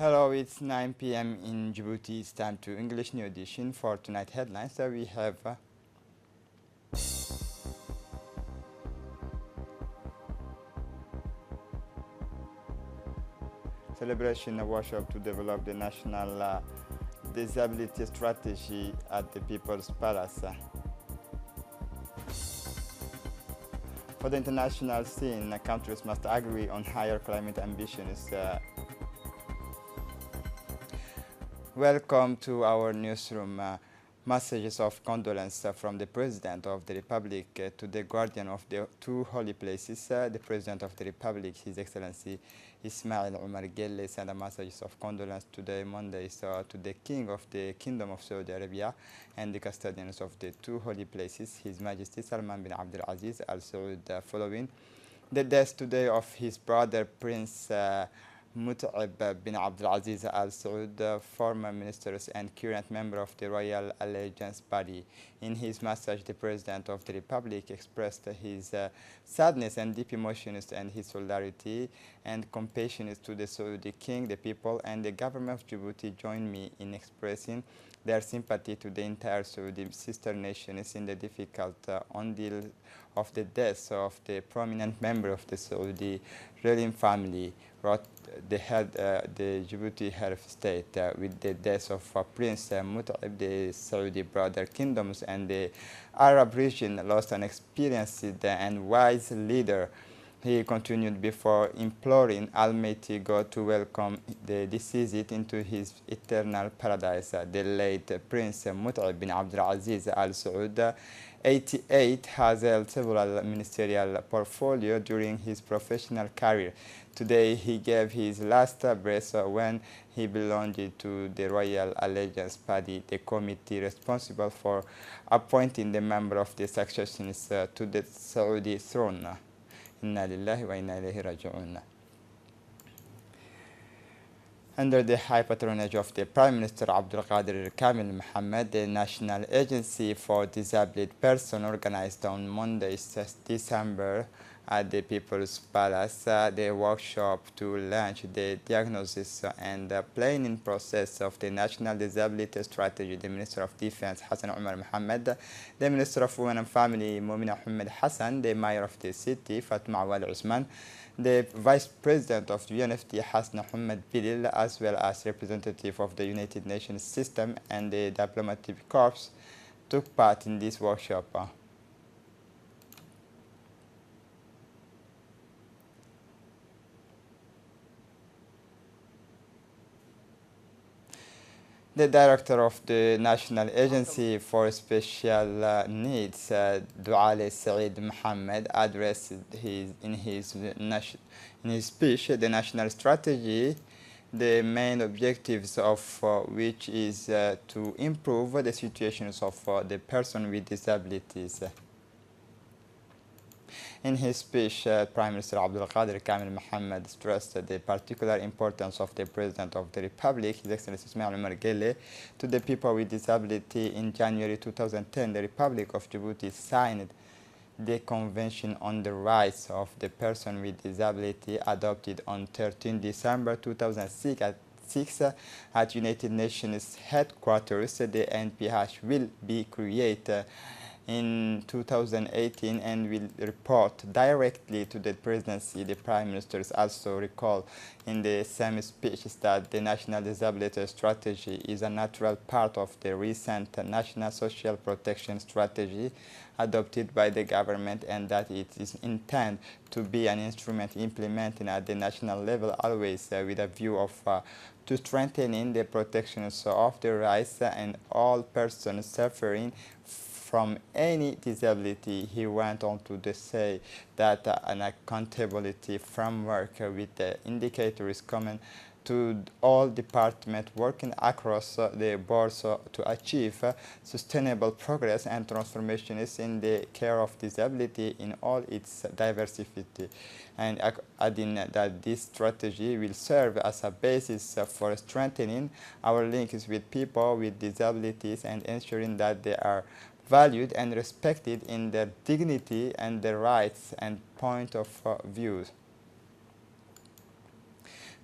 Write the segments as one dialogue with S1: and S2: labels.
S1: Hello, it's 9 p.m. in Djibouti. It's time to English New Edition for tonight headlines. So we have celebration workshop to develop the national disability strategy at the People's Palace. For the international scene, countries must agree on higher climate ambitions. Welcome to our newsroom. Messages of condolence from the President of the Republic to the guardian of the two holy places. The President of the Republic, His Excellency Ismail Omar Guelleh, sent messages of condolence today, Monday, to the King of the Kingdom of Saudi Arabia and the custodians of the two holy places, His Majesty Salman bin Abdul Aziz Al Saud, following the death today of his brother Prince Mut'ab bin Abdulaziz Al Saud, former ministers and current member of the Royal Allegiance Body. In his message, the President of the Republic expressed his sadness and deep emotions and his solidarity and compassion to the Saudi King, the people, and the government of Djibouti join me in expressing their sympathy to the entire Saudi sister nations in the difficult ordeal of the death of the prominent member of the Saudi ruling family, wrote the Djibouti head of state, with the death of Prince Mut'ab, the Saudi brother kingdoms and the Arab region lost an experienced and wise leader. He continued before imploring Almighty God to welcome the deceased into his eternal paradise. The late Prince Mut'ab bin Abdul Aziz Al Saud, 88, has held several ministerial portfolios during his professional career. Today, he gave his last breath when he belonged to the Royal Allegiance Party, the committee responsible for appointing the member of the successions to the Saudi throne. Inna lillahi wa inna ilayhi raji'un. Under the high patronage of the Prime Minister Abdul Qadir Kamil Mohammed, the National Agency for Disabled Persons organized on Monday, December, at the People's Palace, the workshop to launch the diagnosis and planning process of the National Disability Strategy. The Minister of Defense, Hassan Omar Mohammed, the Minister of Women and Family, Mumina Ahmed Hassan, the Mayor of the city, Fatma Awal Usman, the Vice President of the UNFD, Hassan Ahmed Bilil, as well as representative of the United Nations system and the diplomatic corps, took part in this workshop. The director of the National Agency for Special Needs, Duale Saeed Mohammed, addressed in his speech the national strategy, the main objectives of which is to improve the situations of the person with disabilities. In his speech, Prime Minister Abdul Qadir Kamil Mohammed stressed the particular importance of the President of the Republic, His Excellency Ismail Omar Guelleh, to the people with disability. In January 2010, the Republic of Djibouti signed the Convention on the Rights of the Person with Disability, adopted on 13 December 2006 at United Nations headquarters. The NPH will be created in 2018 and will report directly to the presidency. The Prime Minister also recalled in the same speech that the National Disability Strategy is a natural part of the recent National Social Protection Strategy adopted by the government, and that it is intended to be an instrument implemented at the national level, always with a view of to strengthening the protections of the rights and all persons suffering from any disability. He went on to say that an accountability framework with the indicators common to all departments working across the board to achieve sustainable progress and transformation is in the care of disability in all its diversity, and adding that this strategy will serve as a basis for strengthening our links with people with disabilities and ensuring that they are valued and respected in their dignity and their rights and point of views.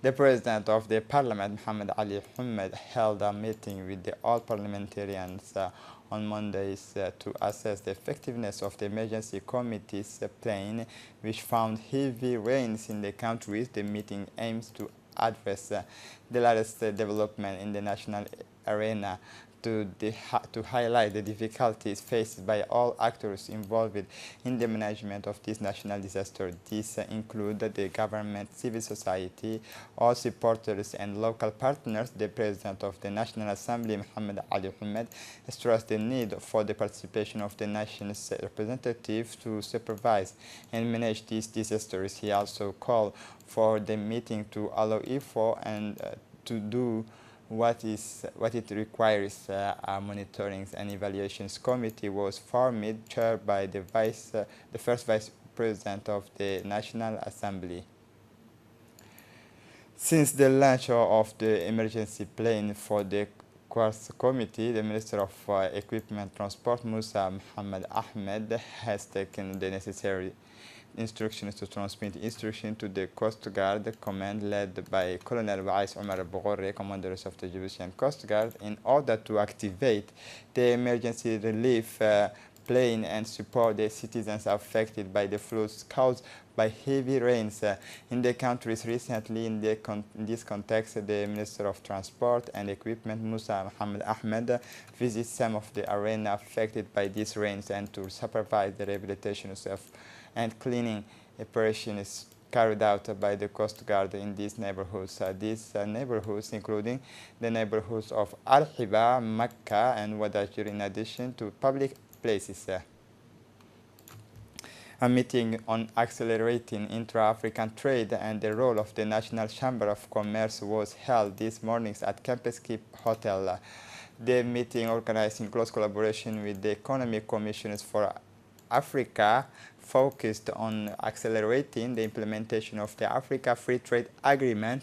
S1: The President of the Parliament, Mohammed Ali Ahmed, held a meeting with the all parliamentarians on Mondays to assess the effectiveness of the emergency committee's plan, which found heavy rains in the country. The meeting aims to address the latest development in the national arena, to highlight the difficulties faced by all actors involved in the management of this national disaster. These include the government, civil society, all supporters and local partners. The President of the National Assembly, Mohammed Ali Ahmed, stressed the need for the participation of the nation's representatives to supervise and manage these disasters. He also called for the meeting to allow IFO and to do what it requires. A monitoring and evaluations committee was formed, chaired by the first vice president of the National Assembly. Since the launch of the emergency plan for the Quartz Committee, the Minister of Equipment Transport, Musa Mohammed Ahmed, has taken the necessary instructions to transmit instruction to the Coast Guard Command, led by Colonel Wais Omar Boghorre, commanders of the Egyptian Coast Guard, in order to activate the emergency relief plan and support the citizens affected by the floods caused by heavy rains in the countries recently. In this context, the Minister of Transport and Equipment, Musa Mohammed Ahmed, visits some of the arena affected by these rains and to supervise the rehabilitation and cleaning operations carried out by the Coast Guard in these neighborhoods. These neighborhoods including the neighborhoods of Al-Hiba, Mecca and Wadajir, in addition to public places. A meeting on accelerating intra-African trade and the role of the National Chamber of Commerce was held this morning at Campus Keep Hotel. The meeting, organized in close collaboration with the Economic Commissioners for Africa, focused on accelerating the implementation of the Africa Free Trade Agreement.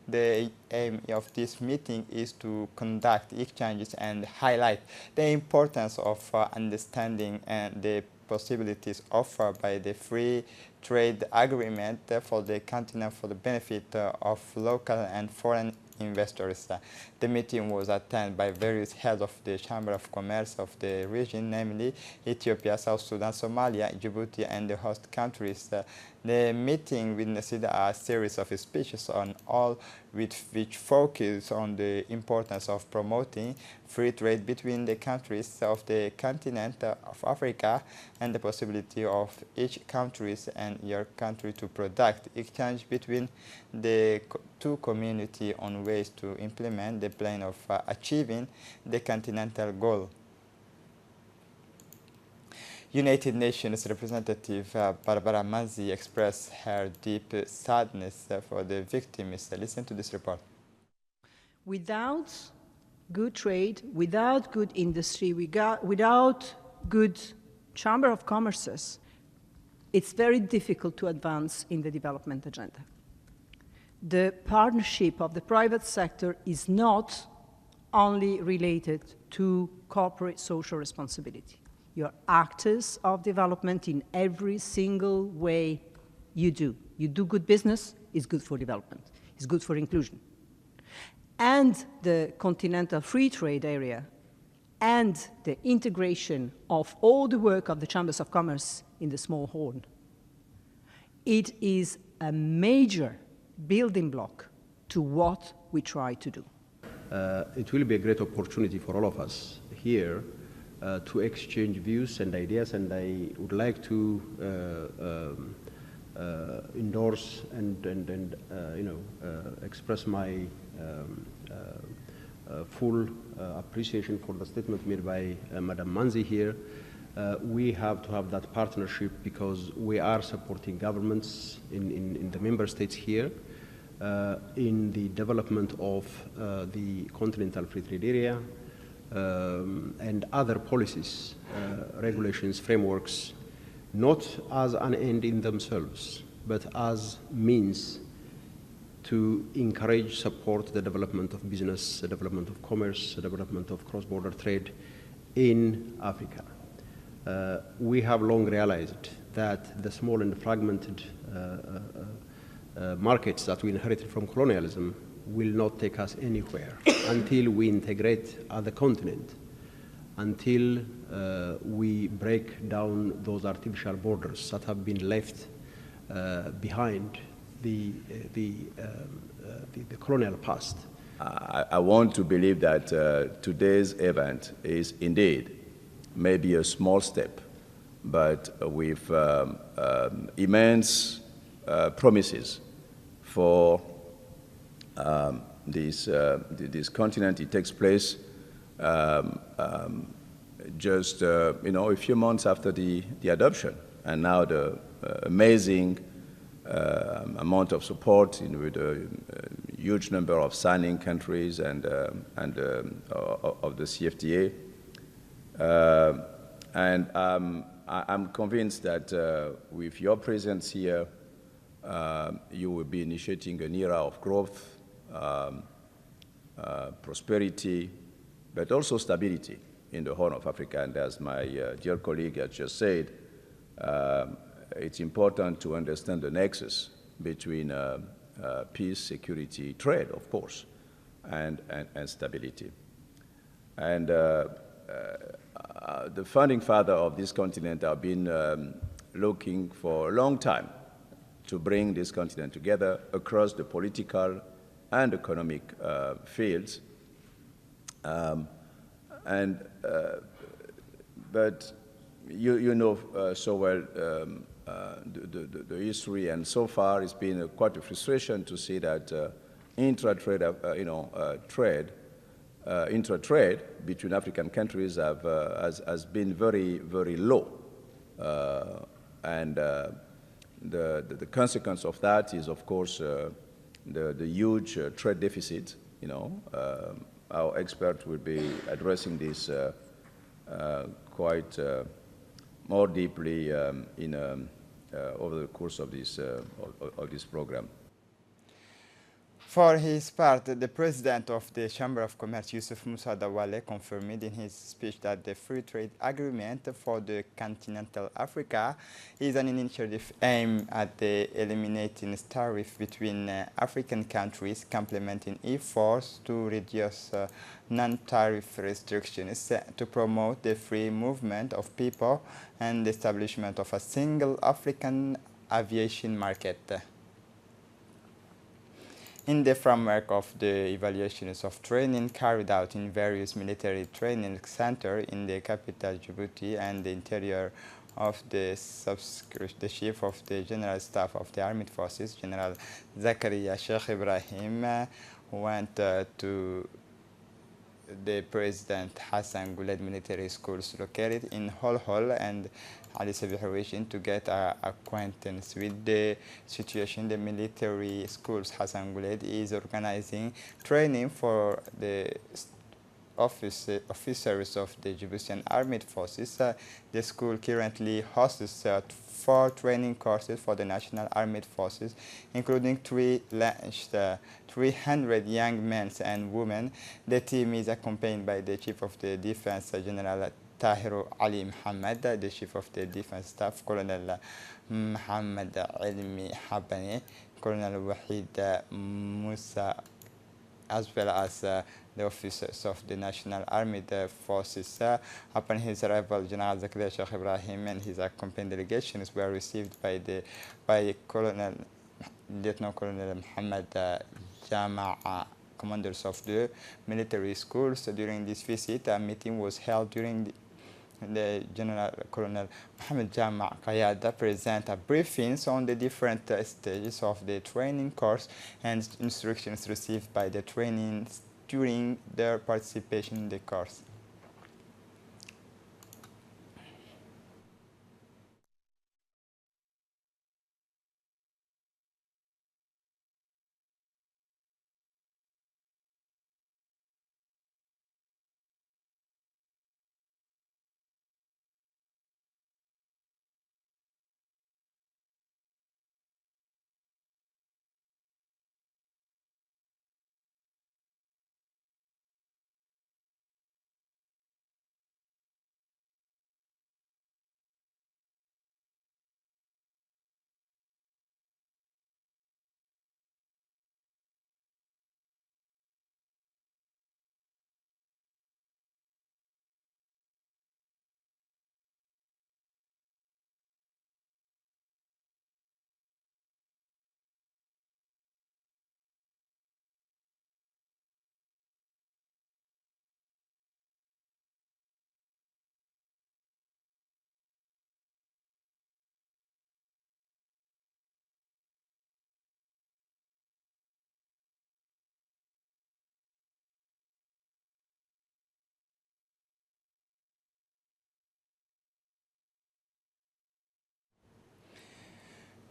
S1: The aim of this meeting is to conduct exchanges and highlight the importance of understanding and the possibilities offered by the free trade agreement for the continent for the benefit of local and foreign investors. The meeting was attended by various heads of the Chamber of Commerce of the region, namely Ethiopia, South Sudan, Somalia, Djibouti, and the host countries. The meeting witnessed a series of speeches on all which focus on the importance of promoting free trade between the countries of the continent of Africa and the possibility of each country and your country to product exchange between the two communities on ways to implement the plan of achieving the continental goal. United Nations representative Barbara Manzi expressed her deep sadness for the victims. Listen to this report.
S2: Without good trade, without good industry, without good Chamber of Commerces, it's very difficult to advance in the development agenda. The partnership of the private sector is not only related to corporate social responsibility. You're actors of development in every single way you do. You do good business, it's good for development, it's good for inclusion. And the continental free trade area and the integration of all the work of the chambers of commerce in the small horn, it is a major building block to what we try to do.
S3: It will be a great opportunity for all of us here to exchange views and ideas, and I would like to endorse and express my full appreciation for the statement made by Madam Manzi here. We have to have that partnership because we are supporting governments in the member states here in the development of the continental free trade area and other policies, regulations, frameworks, not as an end in themselves, but as means to encourage, support the development of business, the development of commerce, the development of cross-border trade in Africa. We have long realized that the small and fragmented markets that we inherited from colonialism will not take us anywhere until we integrate other continent, until we break down those artificial borders that have been left behind the colonial past.
S4: I want to believe that today's event is indeed maybe a small step, but with immense promises for this continent. It takes place just a few months after the adoption, and now the amazing amount of support with a huge number of signing countries and of the CFTA. And I'm convinced that with your presence here, you will be initiating an era of growth, prosperity, but also stability in the Horn of Africa. And as my dear colleague has just said, it's important to understand the nexus between peace, security, trade, of course, and stability. And the founding father of this continent have been looking for a long time to bring this continent together across the political and economic fields. But you know so well the history, and so far it's been quite a frustration to see that intra-trade, intra-trade between African countries has been very, very low, and the consequence of that is, of course, the huge trade deficit. Our expert will be addressing this quite more deeply over the course of this program.
S1: For his part, the president of the Chamber of Commerce, Yusuf Musa Dawale, confirmed in his speech that the free trade agreement for the continental Africa is an initiative aimed at eliminating tariffs between African countries, complementing efforts to reduce non-tariff restrictions to promote the free movement of people and the establishment of a single African aviation market. In the framework of the evaluations of training carried out in various military training centers in the capital Djibouti and the interior of the Chief of the General Staff of the Armed Forces, General Zakaria Sheikh Ibrahim, went to the President Hassan Gouled military schools located in Hol and Ali Sabih region to get acquaintance with the situation. The military schools Hassan Gouled is organizing training for the officers of the Djiboutian Armed Forces. The school currently hosts 4 training courses for the National Armed Forces, including 3 launched 300 young men and women. The team is accompanied by the Chief of the Defense, General Tahiru Ali Mohammed, the Chief of the Defense Staff, Colonel Mohammed Ilmi Habani, Colonel Wahid Musa, as well as the officers of the National Armed Forces. Upon his arrival, General Zakaria Sheikh Ibrahim and his accompanying delegations were received by Lieutenant Colonel Mohammed Jama'a, commanders of the military schools. During this visit, a meeting was held during the General Colonel Mohammed Jama' Qayada present a briefings on the different stages of the training course and instructions received by the trainees during their participation in the course.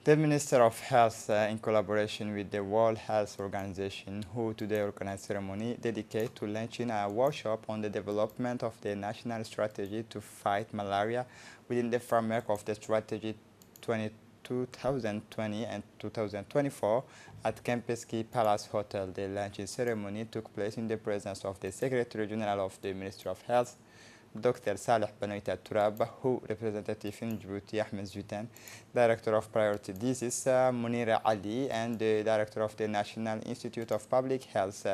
S1: The Minister of Health, in collaboration with the World Health Organization, who today organized a ceremony dedicated to launching a workshop on the development of the national strategy to fight malaria within the framework of the strategy 2020 and 2024 at Kempinski Palace Hotel. The launching ceremony took place in the presence of the Secretary General of the Ministry of Health, Dr. Saleh Benoit Turab, who representative in Djibouti, Ahmed Zutan, Director of Priority Disease, Munira Ali, and the Director of the National Institute of Public Health.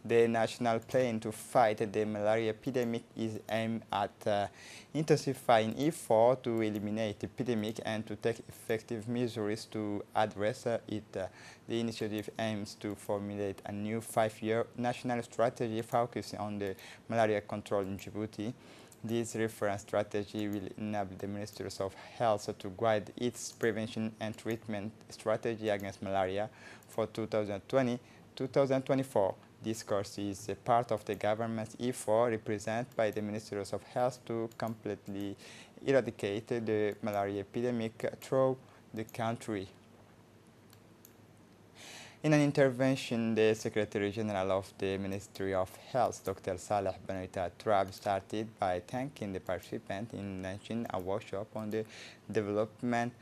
S1: The national plan to fight the malaria epidemic is aimed at intensifying efforts to eliminate the epidemic and to take effective measures to address it. The initiative aims to formulate a new 5-year national strategy focusing on the malaria control in Djibouti. This reference strategy will enable the Ministries of Health to guide its prevention and treatment strategy against malaria for 2020-2024. This course is a part of the government's effort represented by the Ministries of Health to completely eradicate the malaria epidemic throughout the country. In an intervention, the Secretary General of the Ministry of Health, Dr. Saleh Benoit Turab, started by thanking the participants in launching a workshop on the development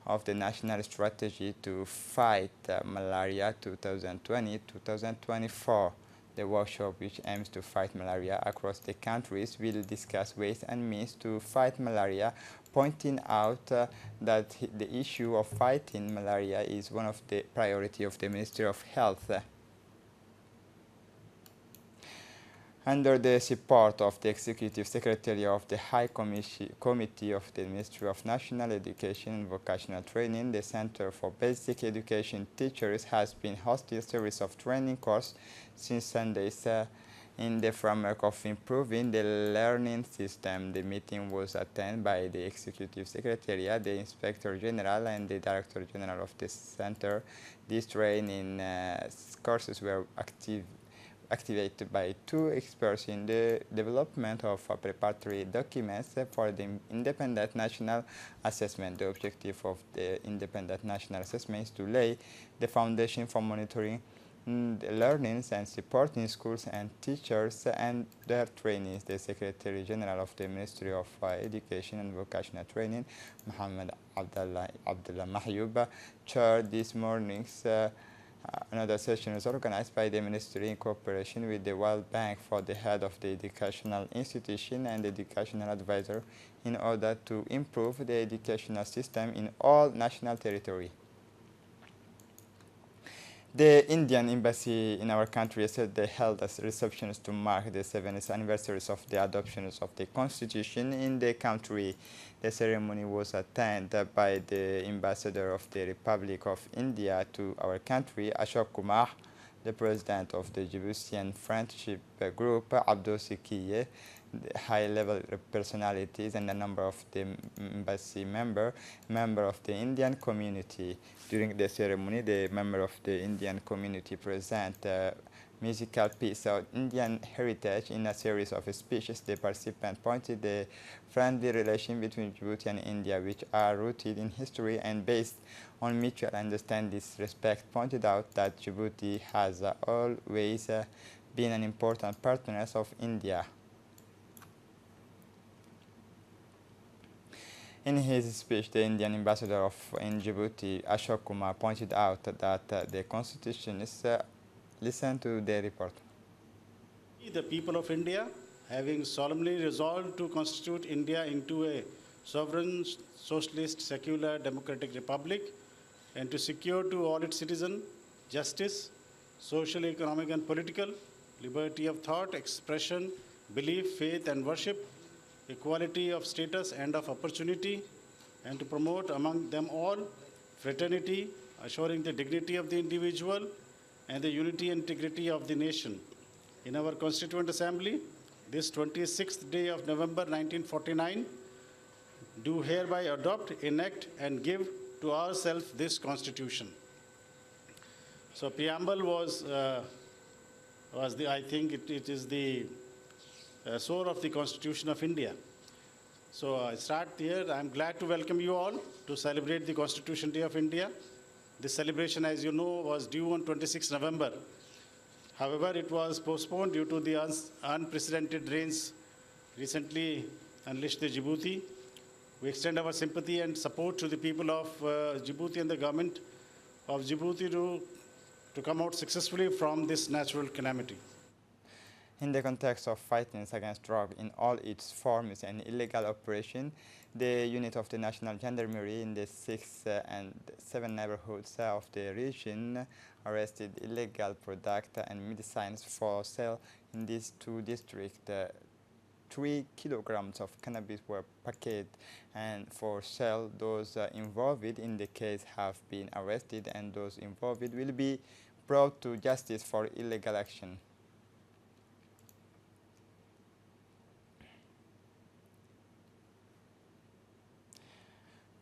S1: of the national strategy to fight malaria 2020-2024. The workshop, which aims to fight malaria across the countries, will discuss ways and means to fight malaria, pointing out that the issue of fighting malaria is one of the priorities of the Ministry of Health. Under the support of the Executive Secretary of the High Committee of the Ministry of National Education and Vocational Training, the Center for Basic Education Teachers has been hosting a series of training courses since Sundays in the framework of improving the learning system. The meeting was attended by the Executive Secretariat, the Inspector General, and the Director General of the Center. These training courses were activated by 2 experts in the development of preparatory documents for the independent national assessment. The objective of the independent national assessment is to lay the foundation for monitoring the learnings and supporting schools and teachers and their trainees. The Secretary General of the Ministry of Education and Vocational Training, Mohammed Abdullah Mahyoub, chaired this morning's another session was organized by the Ministry in cooperation with the World Bank for the head of the educational institution and the educational advisor in order to improve the educational system in all national territory. The Indian Embassy in our country said they held a receptions to mark the 70th anniversary of the adoption of the Constitution in the country. The ceremony was attended by the Ambassador of the Republic of India to our country, Ashok Kumar, the President of the Djiboutian Friendship Group, Abdou Sikiye, high-level personalities, and a number of the embassy member of the Indian community. During the ceremony, the member of the Indian community present musical piece of Indian heritage in a series of speeches. The participant pointed the friendly relation between Djibouti and India, which are rooted in history and based on mutual understanding. This respect pointed out that Djibouti has always been an important partner of India. In his speech, the Indian ambassador in Djibouti, Ashok Kumar, pointed out that the Constitution is listen to the report.
S5: The people of India, having solemnly resolved to constitute India into a sovereign, socialist, secular, democratic republic, and to secure to all its citizens justice, social, economic, and political, liberty of thought, expression, belief, faith, and worship, equality of status and of opportunity, and to promote among them all fraternity, assuring the dignity of the individual and the unity and integrity of the nation. In our Constituent Assembly, this 26th day of November 1949, do hereby adopt, enact, and give to ourselves this Constitution. So preamble was I think it is the soul of the Constitution of India. So I start here. I'm glad to welcome you all to celebrate the Constitution Day of India. This celebration, as you know, was due on 26 November. However, it was postponed due to the unprecedented rains recently unleashed in Djibouti. We extend our sympathy and support to the people of Djibouti and the government of Djibouti to come out successfully from this natural calamity.
S1: In the context of fighting against drug in all its forms and illegal operation, the unit of the National Gendarmerie in the 6 and 7 neighborhoods of the region arrested illegal products and medicines for sale in these two districts. 3 kilograms of cannabis were packaged and for sale. Those involved in the case have been arrested, and those involved will be brought to justice for illegal action.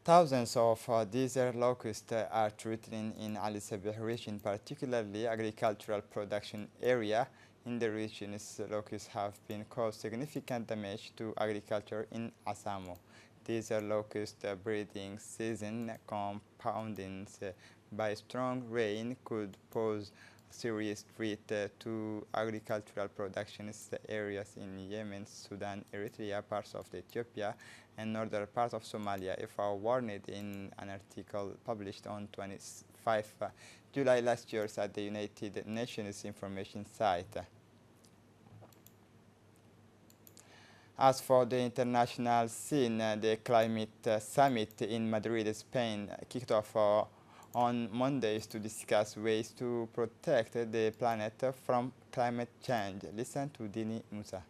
S1: Thousands of desert locusts are threatening in Ali Sabih region, particularly agricultural production area. In the region's locusts have been caused significant damage to agriculture in Asamo. Desert locust breeding season compounded by strong rain could pose serious threat to agricultural production areas in Yemen, Sudan, Eritrea, parts of Ethiopia, and northern parts of Somalia, if warned in an article published on 25 July last year at the United Nations information site. As for the international scene, the climate summit in Madrid, Spain, kicked off on Mondays to discuss ways to protect the planet from climate change. Listen to Dini Musa.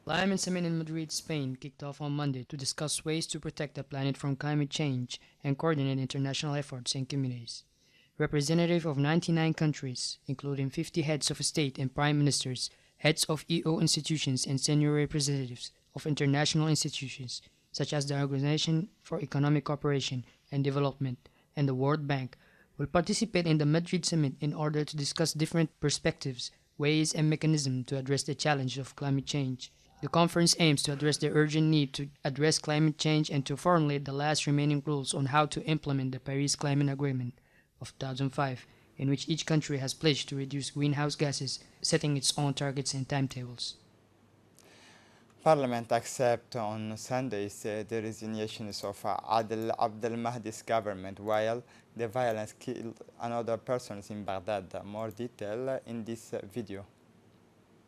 S6: Climate Summit in Madrid, Spain kicked off on Monday to discuss ways to protect the planet from climate change and coordinate international efforts and communities. Representatives of 99 countries, including 50 heads of state and prime ministers, heads of EO institutions, and senior representatives of international institutions, such as the Organization for Economic Cooperation and Development and the World Bank, will participate in the Madrid Summit in order to discuss different perspectives, ways, and mechanisms to address the challenge of climate change. The conference aims to address the urgent need to address climate change and to formulate the last remaining rules on how to implement the Paris Climate Agreement of 2005, in which each country has pledged to reduce greenhouse gases, setting its own targets and timetables.
S1: Parliament accepted on Sundays the resignations of Adel Abdel Mahdi's government, while the violence killed another person in Baghdad. More detail in this video.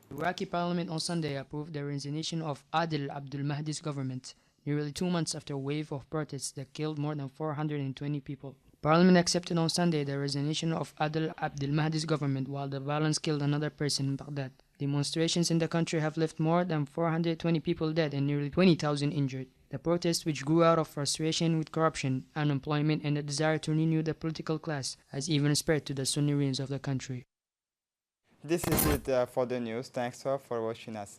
S6: The Iraqi parliament on Sunday approved the resignation of Adel Abdul Mahdi's government, nearly 2 months after a wave of protests that killed more than 420 people. Parliament accepted on Sunday the resignation of Adel Abdul Mahdi's government while the violence killed another person in Baghdad. Demonstrations in the country have left more than 420 people dead and nearly 20,000 injured. The protests, which grew out of frustration with corruption, unemployment, and the desire to renew the political class, has even spread to the Sunni regions of the country.
S1: This is it for the news. Thanks for watching us.